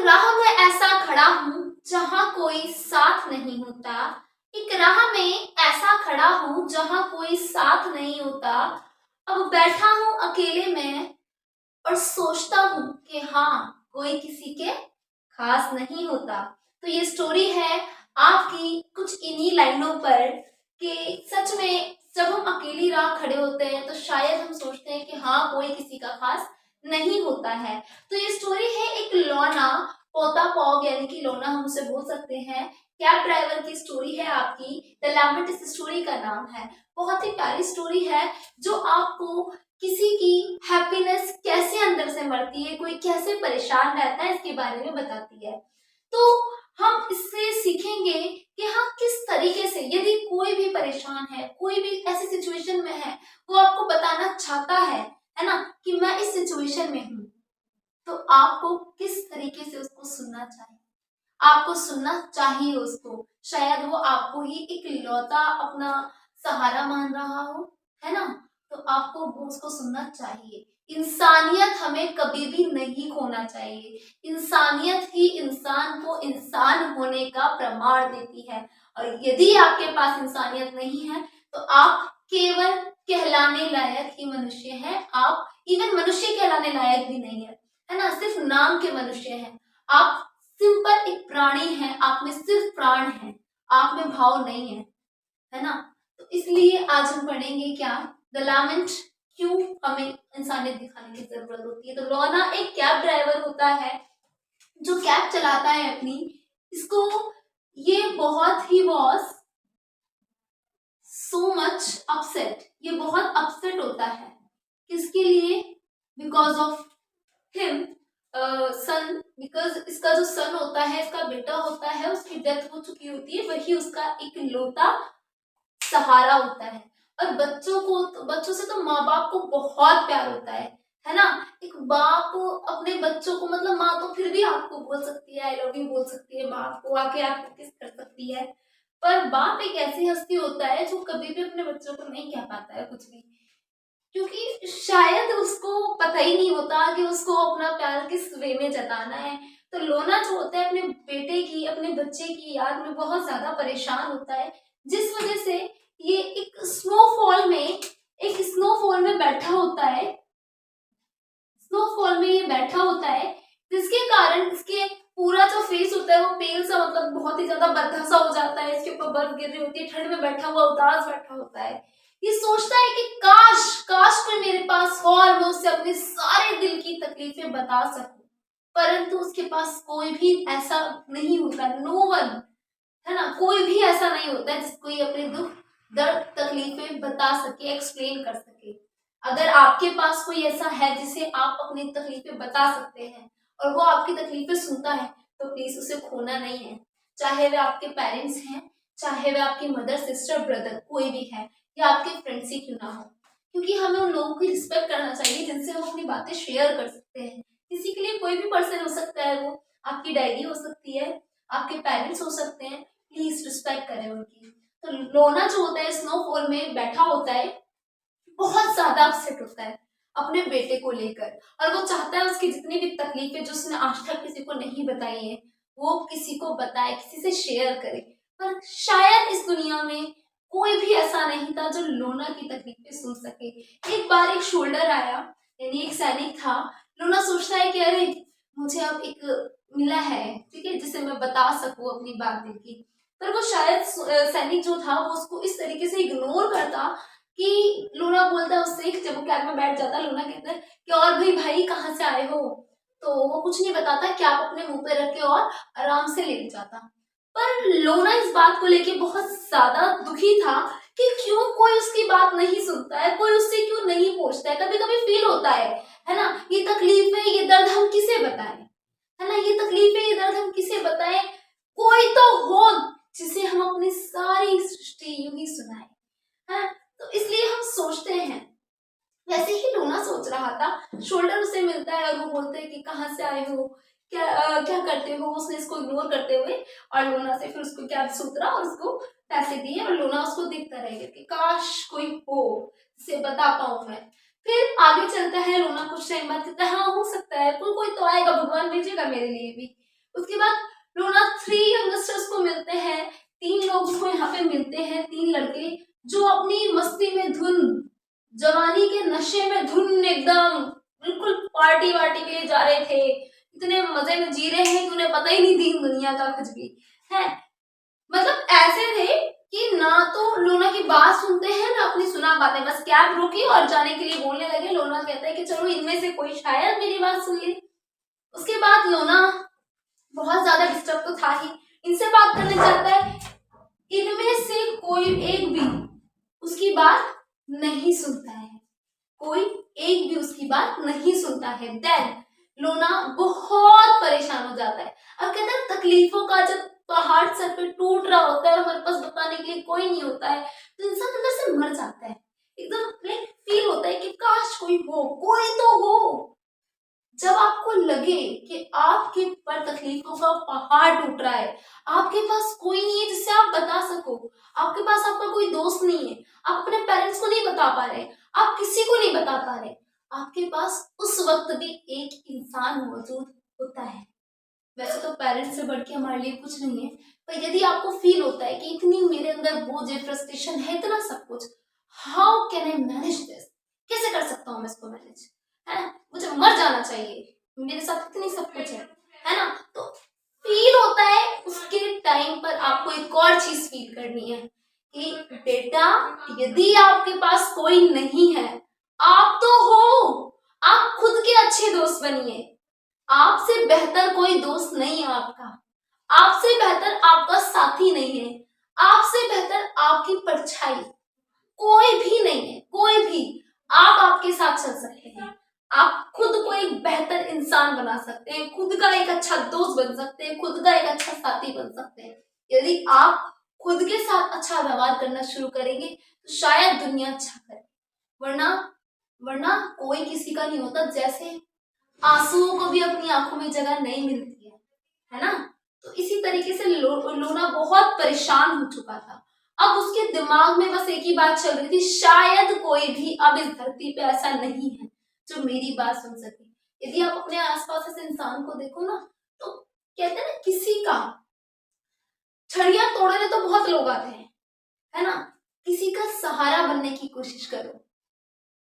राह में ऐसा खड़ा हूँ जहाँ कोई साथ नहीं होता। एक राह में ऐसा खड़ा हूँ जहाँ कोई साथ नहीं होता। अब बैठा हूँ अकेले में और सोचता हूँ कि हाँ, कोई किसी के खास नहीं होता। तो ये स्टोरी है आपकी कुछ इन्हीं लाइनों पर कि सच में जब हम अकेली राह खड़े होते हैं तो शायद हम सोचते हैं कि हाँ, कोई किसी का खास नहीं होता है। तो ये स्टोरी है एक लोना पोता पॉग, यानी कि लोना हम उसे बोल सकते हैं, कैब ड्राइवर की स्टोरी है आपकी। द लैमेंट इस स्टोरी का नाम है। बहुत ही प्यारी स्टोरी है जो आपको किसी की हैप्पीनेस कैसे अंदर से मरती है, कोई कैसे परेशान रहता है, इसके बारे में बताती है। तो हम इससे सीखेंगे कि हाँ, किस तरीके से यदि कोई भी परेशान है, कोई भी ऐसी सिचुएशन में है, वो आपको बताना चाहता है ना, कि मैं इस सिचुएशन में हूँ, तो आपको किस तरीके से उसको सुनना चाहिए। आपको सुनना चाहिए उसको। शायद वो आपको ही इकलौता अपना सहारा मान रहा हो, है ना, तो आपको वो उसको सुनना चाहिए। इंसानियत हमें कभी भी नहीं खोना चाहिए। इंसानियत ही इंसान को इंसान होने का प्रमाण देती है। और यदि आपके पास इंसानियत नहीं है तो आप केवल कहलाने लायक ही मनुष्य हैं। आप इवन मनुष्य कहलाने लायक भी नहीं है ना, सिर्फ नाम के मनुष्य हैं। आप सिंपल एक प्राणी है, आप में सिर्फ प्राण है, आप में भाव नहीं है ना। तो इसलिए आज हम पढ़ेंगे क्या, द लैमेंट, क्यों हमें इंसानियत दिखाने की जरूरत होती है। तो लोना एक कैब ड्राइवर होता है जो कैब चलाता है अपनी। इसको ये बहुत ही बॉस सो मच अपसेट, ये बहुत अपसेट होता है। किसके लिए? Because of him son, because इसका जो सन होता है, इसका बेटा होता है, उसकी डेथ हो चुकी होती है, वही उसका इकलौता सहारा होता है। और बच्चों से तो माँ बाप को बहुत प्यार होता है ना। एक बाप अपने बच्चों को, मतलब माँ तो फिर भी आपको बोल सकती है, आई लव यू बोल सकती है, बाप को आके आपको किस कर सकती है, पर बाप एक ऐसी हस्ती होता है जो कभी भी अपने बच्चों को नहीं कह पाता है कुछ भी, क्योंकि शायद उसको पता ही नहीं होता कि उसको अपना प्यार किस वे में जताना है। तो लोना जो होता है अपने बेटे की, अपने बच्चे की याद में बहुत ज्यादा परेशान होता है, जिस वजह से ये एक स्नोफॉल में बैठा होता है। स्नोफॉल में ये बैठा होता है, जिसके कारण इसके पूरा जो फेस होता है वो पेल सा, मतलब बहुत ही ज्यादा बद्धा सा हो जाता है। इसके ऊपर बर्फ गिर रही होती है, ठंड में बैठा हुआ उदास बैठा होता है। ये सोचता है कि काश काश कोई मेरे पास हो और मैं उससे अपने सारे दिल की तकलीफें बता सकूं, परंतु उसके पास कोई भी ऐसा नहीं होता। नो वन, है ना, कोई भी ऐसा नहीं होता है जिसको ये अपने दुख दर्द तकलीफें बता सके, एक्सप्लेन कर सके। अगर आपके पास कोई ऐसा है जिसे आप अपनी तकलीफें बता सकते हैं और वो आपकी तकलीफें सुनता है, तो प्लीज उसे खोना नहीं है। चाहे वे आपके पेरेंट्स हैं, चाहे वे आपकी मदर सिस्टर ब्रदर कोई भी है, या आपके फ्रेंड्स ही क्यों ना हो, क्योंकि हमें उन लोगों की रिस्पेक्ट करना चाहिए जिनसे हम अपनी बातें शेयर कर सकते हैं। किसी के लिए कोई भी पर्सन हो सकता है, वो आपकी डायरी हो सकती है, आपके पेरेंट्स हो सकते हैं। प्लीज रिस्पेक्ट करें उनकी। तो लोना जो होता है स्नोफॉल में बैठा होता है, बहुत ज्यादा अपसेट होता है अपने बेटे को लेकर, और वो चाहता है उसकी जितनी भी तकलीफें जो उसने आज तक किसी को नहीं बताई है, वो किसी को बताए, किसी से शेयर करे। पर शायद इस दुनिया में कोई भी ऐसा नहीं था जो लोना की तकलीफें सुन सके। एक बार एक शोल्डर आया, यानी एक सैनिक था। लोना सोचता है कि अरे, मुझे अब एक मिला है, ठीक है, जिसे मैं बता सकूं अपनी बात दिल की। पर वो शायद सैनिक जो था वो उसको इस तरीके से इग्नोर करता कि लूना बोलता है उससे, जब वो कैब में बैठ जाता है, लूना कहता है कि और भाई भाई कहाँ से आए हो, तो वो कुछ नहीं बताता, कैप अपने मुंह पे रख के और आराम से लेट जाता। पर लोना इस बात को लेके बहुत ज्यादा दुखी था कि क्यों कोई उसकी बात नहीं सुनता है, कोई उससे क्यों नहीं पूछता है। कभी कभी फील होता है ना, ये तकलीफ है, ये दर्द हम किसे बताएं, है ना, ये तकलीफ है, ये दर्द हम किसे बताएं। कोई तो हो जिसे हम अपनी सारी सृष्टि यूं ही सुनाए, है। तो इसलिए हम सोचते हैं, वैसे ही लूना सोच रहा था। शोल्डर उसे मिलता है और वो बोलते हैं कि कहाँ से आए हो, क्या करते हो। उसने इसको इग्नोर करते हुए और लूना से फिर उसको क्या सूतरा और उसको पैसे दिए, और लूना उसको देखता रहेगा कि काश कोई हो जिसे बता पाऊं मैं। फिर आगे चलता है, लूना कुछ टाइम बाद कहता है हाँ, हो सकता है कोई कोई तो आएगा, भगवान भेजेगा मेरे लिए भी। उसके बाद लोना 3 यंगस्टर्स को मिलते हैं, 3 लोग उसको यहाँ पे मिलते हैं, 3 लड़के जो अपनी मस्ती में धुन, जवानी के नशे में धुन, एकदम बिल्कुल पार्टी वार्टी के लिए जा रहे थे, इतने मजे में जी रहे हैं कि उन्हें पता ही नहीं दीन दुनिया का कुछ भी है। मतलब ऐसे थे कि ना तो लोना की बात सुनते हैं ना अपनी सुना पाते, बस कैब रुकी और जाने के लिए बोलने लगे। लोना कहता है कि चलो इनमें से कोई शायद मेरी बात सुन ले। उसके बाद लोना बहुत ज्यादा डिस्टर्ब तो था ही, इनसे बात करने जाता है, इनमें से कोई एक भी उसकी बात नहीं सुनता है, कोई एक भी उसकी बात नहीं सुनता है। देन लोना बहुत परेशान हो जाता है। अब कहते हैं तकलीफों का जब पहाड़ सर पे टूट रहा होता है और हमारे पास बताने के लिए कोई नहीं होता है तो इंसान अंदर से मर जाता है, एकदम लाइक फील होता है कि काश कोई हो, कोई तो हो। जब आपको लगे कि आपके पर तकलीफों का पहाड़ टूट रहा है, आपके पास कोई नहीं है जिससे आप बता सको, आपके पास आपका कोई दोस्त नहीं है, आप अपने पेरेंट्स को नहीं बता पा रहे, आप किसी को नहीं बता पा रहे, आपके पास उस वक्त भी एक इंसान मौजूद होता है। वैसे तो पेरेंट्स से बढ़ के हमारे लिए कुछ नहीं है, पर यदि आपको फील होता है कि इतनी मेरे अंदर बोझ है, फ्रस्ट्रेशन है, इतना सब कुछ, how can I manage this, कैसे कर सकता हूँ मैं इसको मैनेज, है ना, मुझे मर जाना चाहिए, मेरे साथ इतनी सब कुछ है ना। तो फील होता है, उसके टाइम पर आपको एक और चीज फील करनी है कि बेटा यदि आपके पास कोई नहीं है, आप तो हो, आप खुद के अच्छे दोस्त बनिए। आपसे बेहतर कोई दोस्त नहीं है आपका, आपसे बेहतर आपका साथी नहीं है, आपसे बेहतर आपकी परछाई कोई भी नहीं है, कोई भी। आप आपके साथ चल सकते हैं, आप खुद को एक बेहतर इंसान बना सकते हैं, खुद का एक अच्छा दोस्त बन सकते हैं, खुद का एक अच्छा साथी बन सकते हैं। यदि आप खुद के साथ अच्छा व्यवहार करना शुरू करेंगे तो शायद दुनिया अच्छा करे, वरना वरना कोई किसी का नहीं होता। जैसे आंसुओं को भी अपनी आंखों में जगह नहीं मिलती है ना। तो इसी तरीके से लोना बहुत परेशान हो चुका था। अब उसके दिमाग में बस एक ही बात चल रही थी, शायद कोई भी अब इस धरती पे ऐसा नहीं है जो मेरी बात सुन सके। यदि आप अपने आसपास ऐसे इंसान को देखो ना, तो कहते हैं ना किसी का छड़ियां तोड़ने तो बहुत लोग आते हैं, है ना, किसी का सहारा बनने की कोशिश करो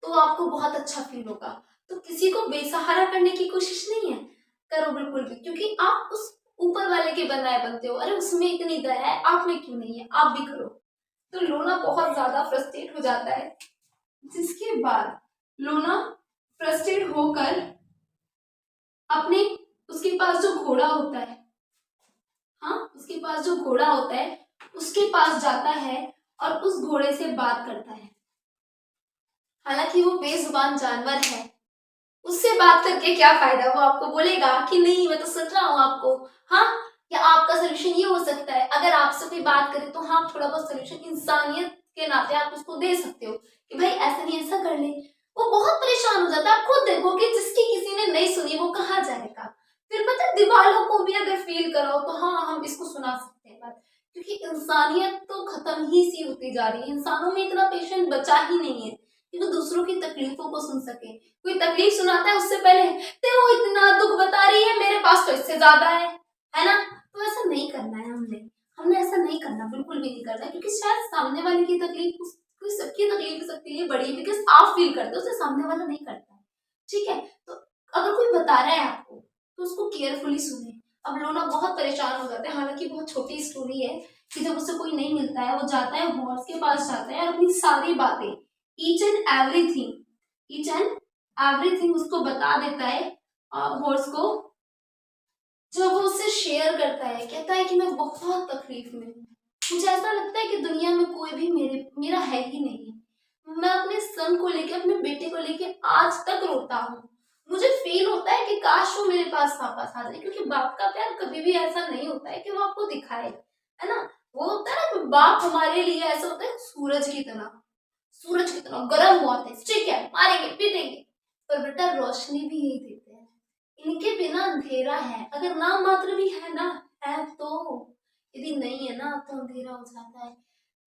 तो आपको बहुत अच्छा फील होगा। तो किसी को बेसहारा करने की कोशिश नहीं है, करो बिल्कुल भी, क्योंकि आप उस ऊपर वाले के बनाए बनते हो। अरे उसमें इतनी दया है, आप में क्यों नहीं है, आप भी करो। तो लोना बहुत ज्यादा फ्रस्ट्रेट हो जाता है, जिसके बाद लोना फ्रस्ट्रेट होकर अपने उसके पास जो घोड़ा होता है, हाँ उसके पास जो घोड़ा होता है उसके पास जाता है और उस घोड़े से बात करता है। हालांकि वो बेजुबान जानवर है, उससे बात करके क्या फायदा, वो आपको बोलेगा कि नहीं मैं तो सुन रहा हूँ आपको, हाँ, या आपका सोल्यूशन ये हो सकता है अगर आपसे कोई बात करे तो हाँ थोड़ा बहुत सोल्यूशन इंसानियत के नाते आप उसको दे सकते हो कि भाई ऐसा नहीं ऐसा कर ले। वो बहुत परेशान हो जाता है, आप खुद देखो कि जिसकी किसी ने नहीं सुनी वो कहाँ जाएगा। फिर पता है दीवारों को भी अगर फील कराओ तो हाँ हम इसको सुना सकते हैं बात, क्योंकि इंसानियत तो खत्म ही सी होती जा रही है, इंसानों में इतना पेशेंस बचा ही नहीं है कि वो दूसरों की तकलीफों को सुन सके। कोई तकलीफ सुनाता है उससे पहले ते वो इतना दुख बता रही है, मेरे पास तो इससे ज्यादा है ना। तो ऐसा नहीं करना है, हमने हमने ऐसा नहीं करना, बिल्कुल भी नहीं करना, क्योंकि शायद सामने वाले की तकलीफ कोई सबकी तकलीफ सबके लिए बड़ी है, बिकॉज आप फील करते हो उसे सामने वाला नहीं करता है। ठीक है, तो अगर कोई बता रहा है आपको तो उसको केयरफुली सुने। अब लोना बहुत परेशान हो जाता है, हालांकि बहुत छोटी स्टोरी है कि जब उसे कोई नहीं मिलता है वो जाता है हॉर्स के पास जाता है और अपनी सारी बातें ईच एंड एवरीथिंग उसको बता देता है हॉर्स को। जब वो उससे शेयर करता है, कहता है कि मैं बहुत तकलीफ में हूँ, मुझे ऐसा लगता है कि दुनिया में कोई भी मेरा है ही नहीं, मैं अपने सन को लेके अपने बेटे को लेके आज तक रोता हूँ। मुझे फील होता है कि काश वो मेरे पास वापस आ जाए, क्योंकि बाप का प्यार कभी भी ऐसा नहीं होता है कि वो आपको दिखाए, है ना। वो होता है ना बाप हमारे लिए ऐसा होता है सूरज की तरह गर्म बहुत है, ठीक है मारेंगे पीटेंगे, पर बेटा रोशनी भी यही देते हैं, इनके बिना अंधेरा है, अगर नाम मात्र भी है ना, है तो, यदि नहीं है ना तो अंधेरा हो जाता है।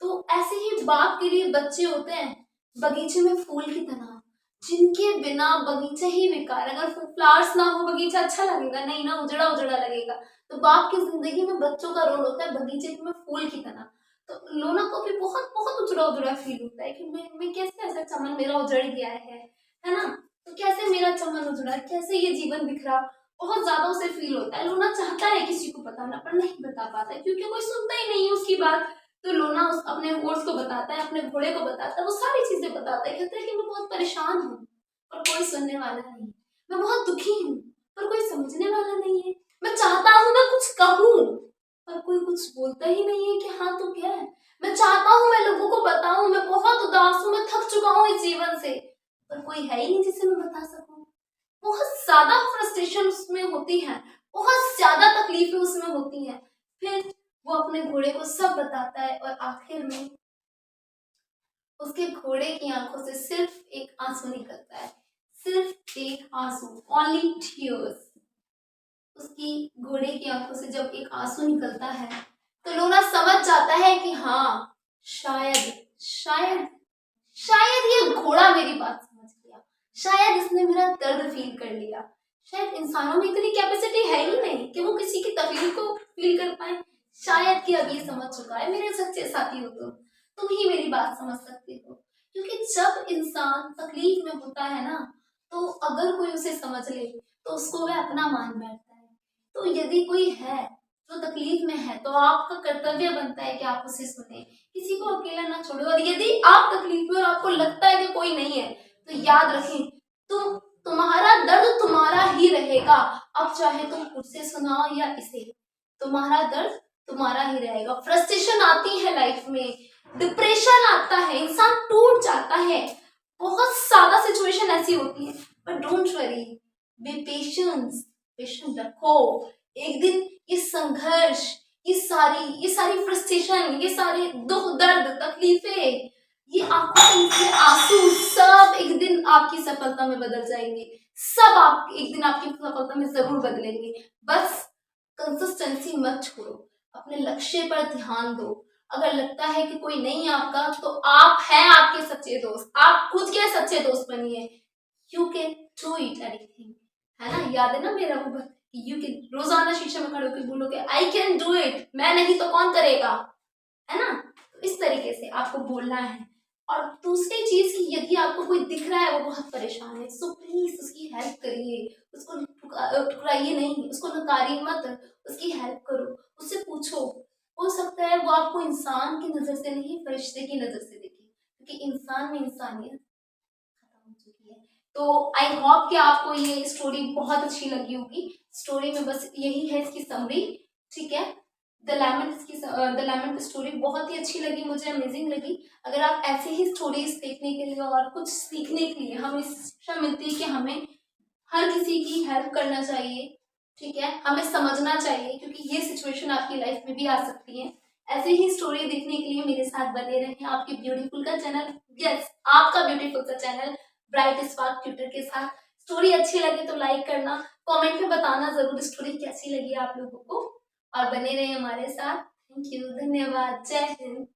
तो ऐसे ही बाप के लिए बच्चे होते हैं बगीचे में फूल की तरह, जिनके बिना बगीचा ही बेकार। अगर फ्लावर्स ना हो बगीचा अच्छा लगेगा नहीं ना, उजड़ा उजड़ा लगेगा। तो बाप की जिंदगी में बच्चों का रोल होता है बगीचे में फूल की तरह। तो लोना को भी बहुत बहुत उजड़ा उजड़ा फील होता है कि मैं कैसे ऐसा चमन मेरा उजड़ गया है ना। तो कैसे मेरा चमन उजड़ा, कैसे ये जीवन बिखरा, बहुत ज्यादा उसे फील होता है। लोना चाहता है किसी को बताना पर नहीं बता पाता है क्योंकि कोई सुनता ही नहीं है उसकी बात। तो लोना अपने हॉर्स को बताता है, अपने घोड़े को बताता है, वो सारी चीजें बताता है, कहता है कि मैं बहुत परेशान हूँ पर कोई सुनने वाला नहीं, मैं बहुत दुखी हूँ पर कोई समझने वाला नहीं है, मैं चाहता हूँ मैं कुछ कहूँ पर कोई कुछ बोलता ही नहीं है कि हाँ तो क्या है, मैं चाहता हूँ मैं लोगों को बताऊं मैं बहुत उदास हूँ, मैं थक चुका हूँ इस जीवन से, पर कोई है ही नहीं जिसे मैं बता सकूं। बहुत ज्यादा फ्रस्ट्रेशन उसमें होती है, बहुत ज्यादा तकलीफें उसमें होती हैं। फिर वो अपने घोड़े को सब बताता है और आखिर में उसके घोड़े की आंखों से सिर्फ एक आंसू निकलता है, सिर्फ एक आंसू, ओनली टीयर्स। उसकी घोड़े की आंखों से जब एक आंसू निकलता है तो लोना समझ जाता है कि हाँ शायद शायद शायद ये घोड़ा मेरी बात समझ गया, शायद इसने मेरा दर्द फील कर लिया। शायद इंसानों में इतनी कैपेसिटी है ही नहीं कि वो किसी की तकलीफ को फील कर पाए। शायद कि अब ये समझ चुका है, मेरे सच्चे साथी हो तुम ही मेरी बात समझ सकते हो। क्योंकि जब इंसान तकलीफ में होता है ना तो अगर कोई उसे समझ ले तो उसको वह अपना मान बैठता है। तो यदि कोई है जो तकलीफ में है तो आपका कर्तव्य बनता है कि आप उसे सुने, किसी को अकेला ना छोड़ो। और यदि आप तकलीफ में और आपको लगता है कि कोई नहीं है तो याद रखें तुम्हारा दर्द तुम्हारा ही रहेगा। अब चाहे तुम खुद से सुनाओ या इसे, तुम्हारा दर्द तुम्हारा ही रहेगा। फ्रस्ट्रेशन आती है लाइफ में, डिप्रेशन आता है, इंसान टूट जाता है, बहुत ज्यादा सिचुएशन ऐसी होती है। But don't worry, B patience रखो। एक दिन ये संघर्ष, ये सारी फ्रस्ट्रेशन, ये सारे दुख दर्द तकलीफें, ये आंखों से निकले आंसू सब एक दिन आपकी सफलता में बदल जाएंगे। सब आप एक दिन आपकी सफलता में जरूर बदलेंगे। बस कंसिस्टेंसी मत छोड़ो, अपने लक्ष्य पर ध्यान दो। अगर लगता है कि कोई नहीं है आपका तो आप हैं आपके सच्चे दोस्त, आप खुद के सच्चे दोस्त बनिए। You can do it anything, है ना। याद है ना मेरा वो यू कैन, रोजाना शीशे में खड़े होकर बोलोगे आई कैन डू इट, मैं नहीं तो कौन करेगा, है ना। तो इस तरीके से आपको बोलना है। और दूसरी चीज की यदि आपको कोई दिख रहा है वो बहुत परेशान है सो प्लीज उसकी हेल्प करिए, उसको ठुकराइए नहीं, उसको नकारिए मत, उसकी हेल्प करो, उससे पूछो। हो सकता है वो आपको इंसान की नजर से नहीं फरिश्ते की नजर से देखे, क्योंकि इंसान में इंसानियत खत्म हो चुकी है। तो आई होप कि आपको ये स्टोरी बहुत अच्छी लगी होगी। स्टोरी में बस यही है इसकी समरी, ठीक है। द लेमेंट स्टोरी बहुत ही अच्छी लगी मुझे, अमेजिंग लगी। अगर आप ऐसे ही स्टोरीज देखने के लिए और कुछ सीखने के लिए, हमें शिक्षा मिलती है कि हमें हर किसी की हेल्प करना चाहिए, ठीक है, हमें समझना चाहिए क्योंकि ये सिचुएशन आपकी लाइफ में भी आ सकती है। ऐसे ही स्टोरी देखने के लिए मेरे साथ बने रहें आपके ब्यूटीफुल का चैनल, यस आपका ब्यूटीफुल का चैनल ब्राइट स्पार्क ट्यूटर के साथ। स्टोरी अच्छी लगे तो लाइक करना, कमेंट में बताना जरूर स्टोरी कैसी लगी आप लोगों को, और बने रहे हमारे साथ। थैंक यू, धन्यवाद, जय हिंद।